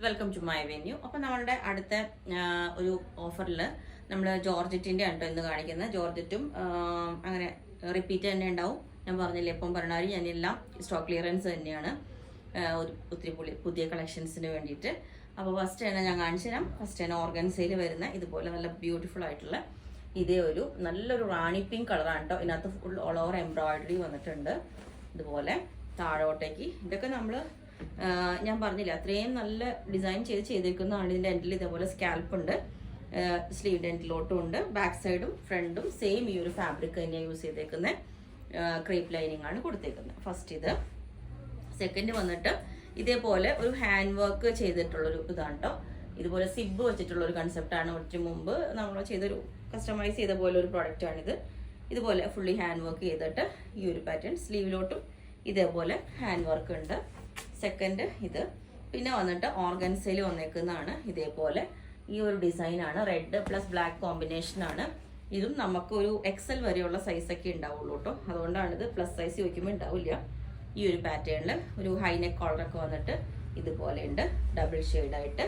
Welcome to my venue. അപ്പോൾ നമ്മളുടെ അടുത്ത ഒരു ഓഫറിൽ നമ്മൾ ജോർജറ്റിൻ്റെ ആണ് ഇന്ന് കാണിക്കുന്നത്. ജോർജറ്റും അങ്ങനെ റിപ്പീറ്റ് തന്നെ ഉണ്ടാവും. ഞാൻ പറഞ്ഞില്ലേ, എപ്പം പറഞ്ഞാലും ഞാനെല്ലാം സ്റ്റോക്ക് ക്ലിയറൻസ് തന്നെയാണ്, ഒത്തിരി പുതിയ കളക്ഷൻസിന് വേണ്ടിയിട്ട്. അപ്പോൾ ഫസ്റ്റ് തന്നെ ഞാൻ കാണിച്ചു തരാം. ഫസ്റ്റ് തന്നെ ഓർഗൻസയിൽ വരുന്ന ഇതുപോലെ നല്ല ബ്യൂട്ടിഫുൾ ആയിട്ടുള്ള ഇതേ ഒരു നല്ലൊരു റാണി പിങ്ക് കളറാണ് കേട്ടോ. ഇതിനകത്ത് ഫുൾ ഓൾ ഓവർ എംബ്രോയിഡറി വന്നിട്ടുണ്ട്. ഇതുപോലെ താഴോട്ടേക്ക് ഇതൊക്കെ നമ്മൾ ഞാൻ പറഞ്ഞില്ല, അത്രയും നല്ല ഡിസൈൻ ചെയ്തിരിക്കുന്നതാണ്. ഇതിൻ്റെ എൻഡിൽ ഇതേപോലെ സ്കാൽപ്പ് ഉണ്ട്, സ്ലീവ് എൻഡിലോട്ടും ഉണ്ട്, ബാക്ക് സൈഡും ഫ്രണ്ടും സെയിം ഈ ഒരു ഫാബ്രിക് തന്നെയാണ് യൂസ് ചെയ്തേക്കുന്നത്. ക്രേപ്പ് ലൈനിങ് ആണ് കൊടുത്തേക്കുന്നത്. ഫസ്റ്റ് ഇത്. സെക്കൻഡ് വന്നിട്ട് ഇതേപോലെ ഒരു ഹാൻഡ് വർക്ക് ചെയ്തിട്ടുള്ളൊരു ഇതാണ് കേട്ടോ. ഇതുപോലെ സിബ് വെച്ചിട്ടുള്ളൊരു കൺസെപ്റ്റാണ്. കുറച്ച് മുമ്പ് നമ്മൾ ചെയ്തൊരു കസ്റ്റമൈസ് ചെയ്ത പോലെ ഒരു പ്രോഡക്റ്റാണിത്. ഇതുപോലെ ഫുള്ളി ഹാൻഡ് വർക്ക് ചെയ്തിട്ട് ഈ ഒരു പാറ്റേൺ സ്ലീവിലോട്ടും ഇതേപോലെ ഹാൻഡ് വർക്ക് ഉണ്ട്. സെക്കൻഡ് ഇത്. പിന്നെ വന്നിട്ട് ഓർഗൻസയിൽ വന്നേക്കുന്നതാണ്. ഇതേപോലെ ഈ ഒരു ഡിസൈനാണ്. റെഡ് പ്ലസ് ബ്ലാക്ക് കോമ്പിനേഷനാണ്. ഇതും നമുക്ക് ഒരു എക്സൽ വരെയുള്ള സൈസൊക്കെ ഉണ്ടാവുള്ളൂ കേട്ടോ. അതുകൊണ്ടാണ് ഇത് പ്ലസ് സൈസ് ചോദിക്കുമ്പോൾ ഉണ്ടാവില്ല. ഈ ഒരു പാറ്റേണിൽ ഒരു ഹൈനെക്ക് കോളറൊക്കെ വന്നിട്ട് ഇതുപോലെ ഉണ്ട്, ഡബിൾ ഷെയ്ഡായിട്ട്.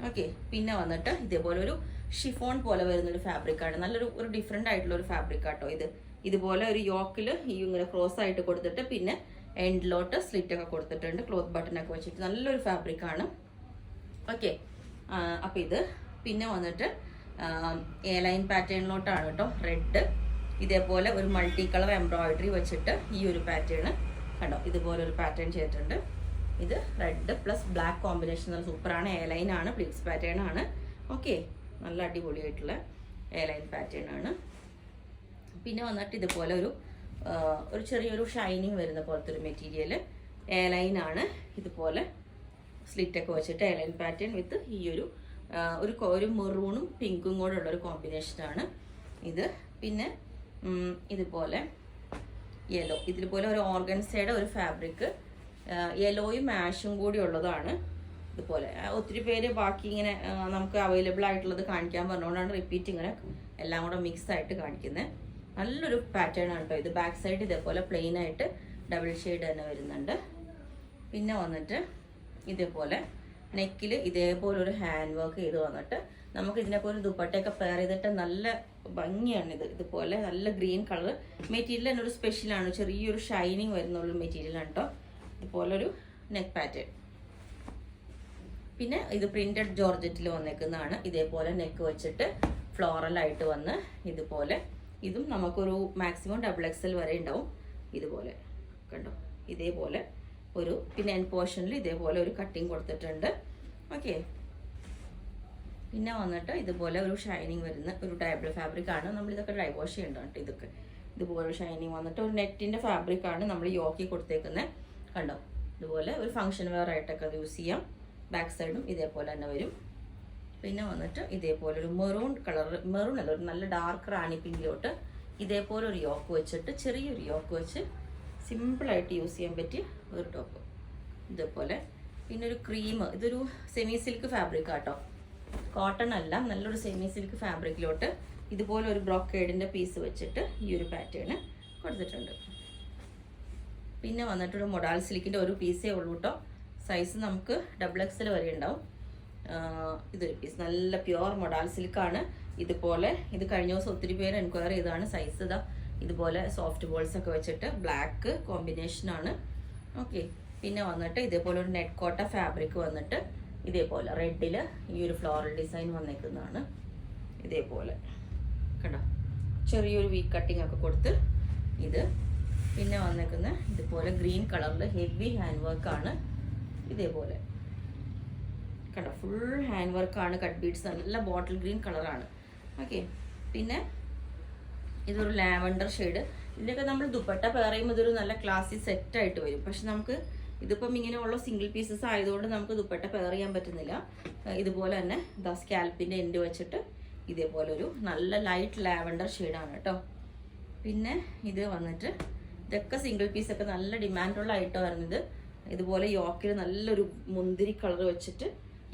ഓക്കെ. പിന്നെ വന്നിട്ട് ഇതേപോലെ ഒരു ഷിഫോൺ പോലെ വരുന്നൊരു ഫാബ്രിക്കാണ്. നല്ലൊരു ഡിഫറെൻ്റ് ആയിട്ടുള്ള ഒരു ഫാബ്രിക് ആട്ടോ ഇത്. ഇതുപോലെ ഒരു യോക്കിൽ ഈ ഇങ്ങനെ ക്രോസ് ആയിട്ട് കൊടുത്തിട്ട് പിന്നെ എൻഡിലോട്ട് സ്ലിറ്റ് ഒക്കെ കൊടുത്തിട്ടുണ്ട്, ക്ലോത്ത് ബട്ടൺ ഒക്കെ വെച്ചിട്ട് നല്ലൊരു ഫാബ്രിക്കാണ്. ഓക്കെ. അപ്പം ഇത്. പിന്നെ വന്നിട്ട് എ ലൈൻ പാറ്റേണിലോട്ടാണ് കേട്ടോ. റെഡ് ഇതേപോലെ ഒരു മൾട്ടി കളർ എംബ്രോയിഡറി വെച്ചിട്ട് ഈ ഒരു പാറ്റേൺ കണ്ടോ, ഇതുപോലെ ഒരു പാറ്റേൺ ചെയ്തിട്ടുണ്ട്. ഇത് റെഡ് പ്ലസ് ബ്ലാക്ക് കോമ്പിനേഷൻ നല്ല സൂപ്പറാണ്. എ ലൈൻ ആണ്, പ്ലീറ്റ്സ് പാറ്റേൺ ആണ്. ഓക്കെ, നല്ല അടിപൊളിയായിട്ടുള്ള എ ലൈൻ പാറ്റേൺ ആണ്. പിന്നെ വന്നിട്ട് ഇതുപോലെ ഒരു ചെറിയൊരു ഷൈനിങ് വരുന്ന പോലത്തെ ഒരു മെറ്റീരിയൽ എ ലൈൻ ആണ്. ഇതുപോലെ സ്ലിറ്റൊക്കെ വെച്ചിട്ട് എ ലൈൻ പാറ്റേൺ വിത്ത് ഈ ഒരു മെറൂണും പിങ്കും കൂടെ ഉള്ളൊരു കോമ്പിനേഷനാണ് ഇത്. പിന്നെ ഇതുപോലെ യെല്ലോ, ഇതിൽപോലെ ഒരു ഓർഗൻസയുടെ ഒരു ഫാബ്രിക് യെല്ലോയും ആഷും കൂടി ഉള്ളതാണ്. ഇതുപോലെ ഒത്തിരി പേര് ബാക്കി ഇങ്ങനെ നമുക്ക് അവൈലബിൾ ആയിട്ടുള്ളത് കാണിക്കാൻ പറഞ്ഞുകൊണ്ടാണ് റിപ്പീറ്റ് ഇങ്ങനെ എല്ലാം കൂടെ മിക്സ് ആയിട്ട് കാണിക്കുന്നത്. നല്ലൊരു പാറ്റേൺ ആണ് കേട്ടോ ഇത്. ബാക്ക് സൈഡ് ഇതേപോലെ പ്ലെയിൻ ആയിട്ട് ഡബിൾ ഷെയ്ഡ് തന്നെ വരുന്നുണ്ട്. പിന്നെ വന്നിട്ട് ഇതേപോലെ നെക്കിൽ ഇതേപോലെ ഒരു ഹാൻഡ് വർക്ക് ചെയ്ത് വന്നിട്ട് നമുക്ക് ഇതിനൊക്കെ ഒരു ദുപ്പട്ടയൊക്കെ പെയർ ചെയ്തിട്ട് നല്ല ഭംഗിയാണിത്. ഇതുപോലെ നല്ല ഗ്രീൻ കളർ മെറ്റീരിയൽ തന്നെ ഒരു സ്പെഷ്യലാണ്. ചെറിയൊരു ഷൈനിങ് വരുന്നുള്ളൊരു മെറ്റീരിയലാണ് കേട്ടോ. ഇതുപോലൊരു നെക്ക് പാറ്റേൺ. പിന്നെ ഇത് പ്രിന്റഡ് ജോർജറ്റിൽ വന്നേക്കുന്നതാണ്. ഇതേപോലെ നെക്ക് വെച്ചിട്ട് ഫ്ലോറലായിട്ട് വന്ന് ഇതുപോലെ. ഇതും നമുക്കൊരു മാക്സിമം ഡബിൾ എക്സൽ വരെ ഉണ്ടാവും. ഇതുപോലെ കണ്ടോ, ഇതേപോലെ പിന്നെ എൻ പോർഷനിൽ ഇതേപോലെ ഒരു കട്ടിങ് കൊടുത്തിട്ടുണ്ട്. ഓക്കെ. പിന്നെ വന്നിട്ട് ഇതുപോലെ ഒരു ഷൈനിങ് വരുന്ന ഒരു ഡബിൾ ഫാബ്രിക് ആണ്. നമ്മളിതൊക്കെ ഡ്രൈ വാഷ് ചെയ്യേണ്ടതാണ് കേട്ടോ. ഇതൊക്കെ ഇതുപോലെ ഷൈനിങ് വന്നിട്ട് ഒരു നെറ്റിൻ്റെ ഫാബ്രിക് ആണ് നമ്മൾ യോക്കി കൊടുത്തേക്കുന്നത്. കണ്ടോ, ഇതുപോലെ ഒരു ഫംഗ്ഷൻ വെയർ ആയിട്ടൊക്കെ യൂസ് ചെയ്യാം. ബാക്ക് സൈഡും ഇതേപോലെ തന്നെ വരും. പിന്നെ വന്നിട്ട് ഇതേപോലെ ഒരു മെറൂൺ അല്ല, ഒരു നല്ല ഡാർക്ക് റാണി പിങ്കിലോട്ട് ഇതേപോലെ ഒരു യോക്ക് വെച്ചിട്ട് ചെറിയൊരു യോക്ക് വെച്ച് സിമ്പിളായിട്ട് യൂസ് ചെയ്യാൻ പറ്റിയ ഒരു ടോപ്പ് ഇതേപോലെ. പിന്നെ ഒരു ക്രീം, ഇതൊരു സെമി സിൽക്ക് ഫാബ്രിക് ആട്ടോ, കോട്ടൺ അല്ല, നല്ലൊരു സെമി സിൽക്ക് ഫാബ്രിക്കിലോട്ട് ഇതുപോലെ ഒരു ബ്രോക്കേഡിൻ്റെ പീസ് വെച്ചിട്ട് ഈ ഒരു പാറ്റേൺ കൊടുത്തിട്ടുണ്ട്. പിന്നെ വന്നിട്ടൊരു മൊഡാൾ സിൽക്കിൻ്റെ ഒരു പീസേ ഉള്ളൂ കേട്ടോ. സൈസ് നമുക്ക് ഡബിൾ എക്സൽ വരെ ഉണ്ടാവും. ഇതൊരു പീസ് നല്ല പ്യുവർ മൊഡാൾ സിൽക്കാണ്. ഇതുപോലെ ഇത് കഴിഞ്ഞ ദിവസം ഒത്തിരി പേര് എൻക്വയറി ചെയ്തതാണ്. സൈസ് ഇതാ ഇതുപോലെ സോഫ്റ്റ് ബോൾസ് ഒക്കെ വെച്ചിട്ട് ബ്ലാക്ക് കോമ്പിനേഷനാണ്. ഓക്കെ. പിന്നെ വന്നിട്ട് ഇതേപോലെ ഒരു നെറ്റ് കോട്ട ഫാബ്രിക് വന്നിട്ട് ഇതേപോലെ റെഡിൽ ഈ ഒരു ഫ്ലോറൽ ഡിസൈൻ വന്നേക്കുന്നതാണ്. ഇതേപോലെ കണ്ടോ, ചെറിയൊരു വീ കട്ടിങ് ഒക്കെ കൊടുത്ത് ഇത്. പിന്നെ വന്നേക്കുന്ന ഇതുപോലെ ഗ്രീൻ കളറിൽ ഹെവി ഹാൻഡ് വർക്കാണ്. ഇതേപോലെ കണ്ടോ, ഫുൾ ഹാൻഡ് വർക്കാണ്, കട്ട് ബീഡ്സ്, നല്ല ബോട്ടിൽ ഗ്രീൻ കളറാണ്. ഓക്കെ. പിന്നെ ഇതൊരു ലാവൻഡർ ഷെയ്ഡ്. ഇതിൻ്റെയൊക്കെ നമ്മൾ ദുപ്പട്ട പെയർ ചെയ്യുമ്പോൾ ഇതൊരു നല്ല ക്ലാസി സെറ്റായിട്ട് വരും. പക്ഷെ നമുക്ക് ഇതിപ്പം ഇങ്ങനെയുള്ള സിംഗിൾ പീസസ് ആയതുകൊണ്ട് നമുക്ക് ദുപ്പട്ട പെയർ ചെയ്യാൻ പറ്റുന്നില്ല. ഇതുപോലെ തന്നെ സ്കാൽപ്പിൻ്റെ എൻഡ് വെച്ചിട്ട് ഇതേപോലെ ഒരു നല്ല ലൈറ്റ് ലാവൻഡർ ഷെയ്ഡാണ് കേട്ടോ. പിന്നെ ഇത് വന്നിട്ട് ഇതൊക്കെ സിംഗിൾ പീസൊക്കെ നല്ല ഡിമാൻഡുള്ള ഐറ്റം വരുന്നത്. ഇതുപോലെ യോക്കിൽ നല്ലൊരു മുന്തിരി കളർ വെച്ചിട്ട്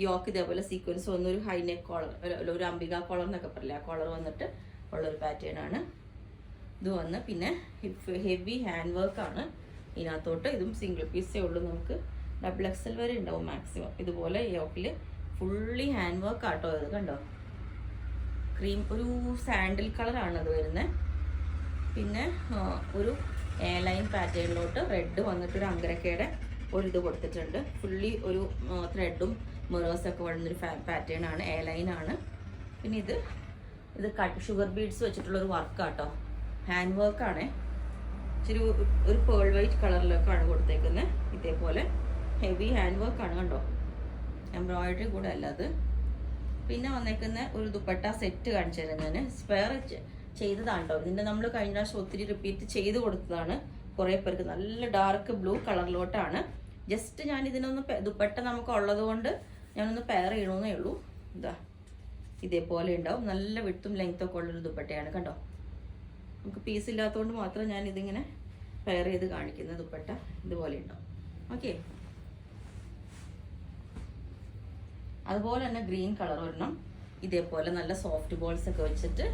യോക്ക് ഇതേപോലെ സീക്വൻസ് വന്നൊരു ഹൈനെക്ക് കോളർ, ഒരു അംബിക കോളർ എന്നൊക്കെ പറയില്ല, ആ കോളർ വന്നിട്ട് ഉള്ളൊരു പാറ്റേൺ ആണ് ഇത് വന്ന്. പിന്നെ ഹെവി ഹാൻഡ് വർക്കാണ് ഇതിനകത്തോട്ട്. ഇതും സിംഗിൾ പീസേ ഉള്ളൂ, നമുക്ക് XXL വരെ ഉണ്ടാവും മാക്സിമം. ഇതുപോലെ യോക്കിൽ ഫുള്ളി ഹാൻഡ് വർക്ക് ആട്ടോ ഇത് കണ്ടോ. ക്രീം ഒരു സാൻഡിൽ കളറാണ് അത് വരുന്നത്. പിന്നെ ഒരു എ ലൈൻ പാറ്റേണിലോട്ട് റെഡ് വന്നിട്ട് ഒരു അങ്കരക്കയുടെ ഇത് കൊടുത്തിട്ടുണ്ട്. ഫുള്ളി ഒരു ത്രെഡും മെറേഴ്സൊക്കെ വരുന്നൊരു പാറ്റേൺ ആണ്, എ ലൈൻ ആണ്. പിന്നെ ഇത് ഷുഗർ ബീഡ്സ് വെച്ചിട്ടുള്ളൊരു വർക്കാട്ടോ, ഹാൻഡ് വർക്കാണേ. ഇച്ചിരി ഒരു പേൾ വൈറ്റ് കളറിലൊക്കെയാണ് കൊടുത്തേക്കുന്നത്. ഇതേപോലെ ഹെവി ഹാൻഡ് വർക്കാണ് കണ്ടോ, എംബ്രോയിഡറി കൂടെ അല്ല അത്. പിന്നെ വന്നേക്കുന്ന ഒരു ദുപ്പട്ട സെറ്റ് കാണിച്ചു തരാം ഞാൻ. സ്പെയർ ചെയ്തതാണ് കേട്ടോ. ഇതിൻ്റെ നമ്മൾ കഴിഞ്ഞ പ്രാവശ്യം ഒത്തിരി റിപ്പീറ്റ് ചെയ്ത് കൊടുത്തതാണ് കുറേ പേർക്ക്. നല്ല ഡാർക്ക് ബ്ലൂ കളറിലോട്ടാണ്. ജസ്റ്റ് ഞാൻ ഇതിനൊന്ന് ദുപ്പട്ട നമുക്ക് ഉള്ളത് കൊണ്ട് ഞാനൊന്ന് പെയർ ചെയ്യണമെന്നേ ഉള്ളൂ. ഇതാ ഇതേപോലെ ഉണ്ടാവും. നല്ല വിട്ടും ലെങ്ത്തൊക്കെ ഉള്ളൊരു ദുപ്പട്ടയാണ് കണ്ടോ. നമുക്ക് പീസ് ഇല്ലാത്തതുകൊണ്ട് മാത്രം ഞാൻ ഇതിങ്ങനെ പെയർ ചെയ്ത് കാണിക്കുന്ന ദുപ്പട്ട ഇതുപോലെ ഉണ്ടാവും. ഓക്കെ, അതുപോലെ തന്നെ ഗ്രീൻ കളർ ഒരെണ്ണം ഇതേപോലെ നല്ല സോഫ്റ്റ് ബോൾസ് ഒക്കെ വെച്ചിട്ട്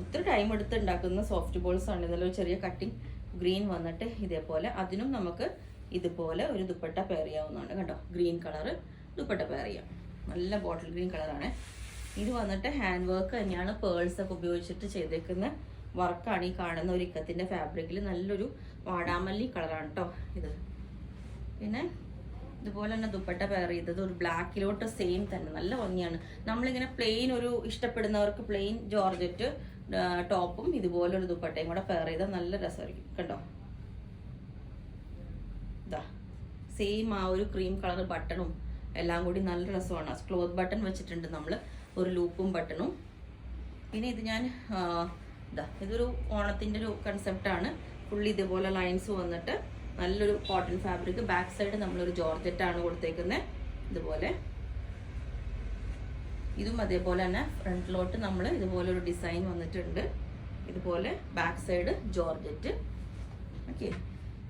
ഒത്തിരി ടൈം എടുത്ത് ഉണ്ടാക്കുന്ന സോഫ്റ്റ് ബോൾസ് ആണ്. ഇതിലൊരു ചെറിയ കട്ടിങ് ഗ്രീൻ വന്നിട്ട് ഇതേപോലെ അതിനും നമുക്ക് ഇതുപോലെ ഒരു ദുപ്പട്ട പെയർ ചെയ്യാവുന്നതാണ് കണ്ടോ. ഗ്രീൻ കളർ ദുപ്പട്ട പെയർ ചെയ്യാം. നല്ല ബോട്ടിൽ ഗ്രീൻ കളറാണ് ഇത്. വന്നിട്ട് ഹാൻഡ് വർക്ക് തന്നെയാണ്, പേൾസ് ഒക്കെ ഉപയോഗിച്ചിട്ട് ചെയ്തേക്കുന്ന വർക്കാണ്. ഈ കാണുന്ന ഒരു ഇക്കത്തിൻ്റെ ഫാബ്രിക്കിൽ നല്ലൊരു വാടാമല്ലി കളറാണ് കേട്ടോ ഇത്. പിന്നെ ഇതുപോലെ തന്നെ ദുപ്പട്ട പെയർ ചെയ്തത് ഒരു ബ്ലാക്കിലോട്ട് സെയിം തന്നെ നല്ല ഭംഗിയാണ്. നമ്മളിങ്ങനെ പ്ലെയിൻ ഒരു ഇഷ്ടപ്പെടുന്നവർക്ക് പ്ലെയിൻ ജോർജറ്റ് ടോപ്പും ഇതുപോലെ ഒരു ദുപ്പട്ടയും കൂടെ പെയർ ചെയ്താൽ നല്ല രസമായിരിക്കും കണ്ടോ. ഇതാ സെയിം ആ ഒരു ക്രീം കളർ ബട്ടണും എല്ലാം കൂടി നല്ല രസമാണ്. ക്ലോത്ത് ബട്ടൺ വെച്ചിട്ടുണ്ട് നമ്മൾ, ഒരു ലൂപ്പും ബട്ടണും. പിന്നെ ഇത് ഞാൻ ഇതൊരു ഓണത്തിൻ്റെ ഒരു കൺസെപ്റ്റാണ്. ഫുള്ളി ഇതുപോലെ ലൈൻസ് വന്നിട്ട് നല്ലൊരു കോട്ടൺ ഫാബ്രിക്. ബാക്ക് സൈഡ് നമ്മളൊരു ജോർജറ്റാണ് കൊടുത്തേക്കുന്നത് ഇതുപോലെ. ഇതും അതേപോലെ തന്നെ ഫ്രണ്ടിലോട്ട് നമ്മൾ ഇതുപോലെ ഒരു ഡിസൈൻ വന്നിട്ടുണ്ട്. ഇതുപോലെ ബാക്ക് സൈഡ് ജോർജറ്റ്. ഓക്കെ,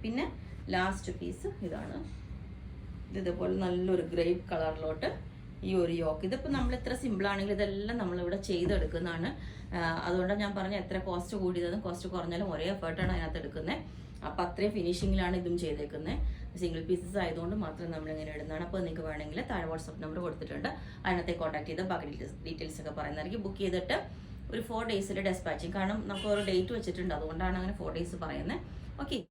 പിന്നെ ലാസ്റ്റ് പീസ് ഇതാണ്. ഇതേപോലെ നല്ലൊരു ഗ്രേപ്പ് കളറിലോട്ട് ഈ ഒരു യോക്ക്. ഇതിപ്പോൾ നമ്മൾ എത്ര സിമ്പിളാണെങ്കിലും ഇതെല്ലാം നമ്മളിവിടെ ചെയ്തെടുക്കുന്നതാണ്. അതുകൊണ്ടാണ് ഞാൻ പറഞ്ഞ എത്ര കോസ്റ്റ് കൂടിയതും കോസ്റ്റ് കുറഞ്ഞാലും ഒരേ എഫേർട്ടാണ് അതിനകത്ത് എടുക്കുന്നത്. അപ്പം അത്രയും ഫിനിഷിങ്ങിലാണ് ഇതും ചെയ്തേക്കുന്നത്. സിംഗിൾ പീസസ് ആയതുകൊണ്ട് മാത്രം നമ്മളിങ്ങനെ ഇടുന്നതാണ്. അപ്പോൾ നിങ്ങൾക്ക് വേണമെങ്കിൽ താഴെ വാട്സപ്പ് നമ്പർ കൊടുത്തിട്ടുണ്ട്, അതിനകത്തെ കോൺടാക്ട് ചെയ്ത് ബാക്കി ഡീറ്റെയിൽസ് ഒക്കെ പറയുന്നതായിരിക്കും. ബുക്ക് ചെയ്തിട്ട് ഒരു 4 ഡേയ്സിൽ ഡെസ്പാച്ചിങ്, കാരണം നമുക്ക് ഒരു ഡേറ്റ് വെച്ചിട്ടുണ്ട്, അതുകൊണ്ടാണ് അങ്ങനെ 4 ഡേയ്സ് പറയുന്നത്. ഓക്കെ.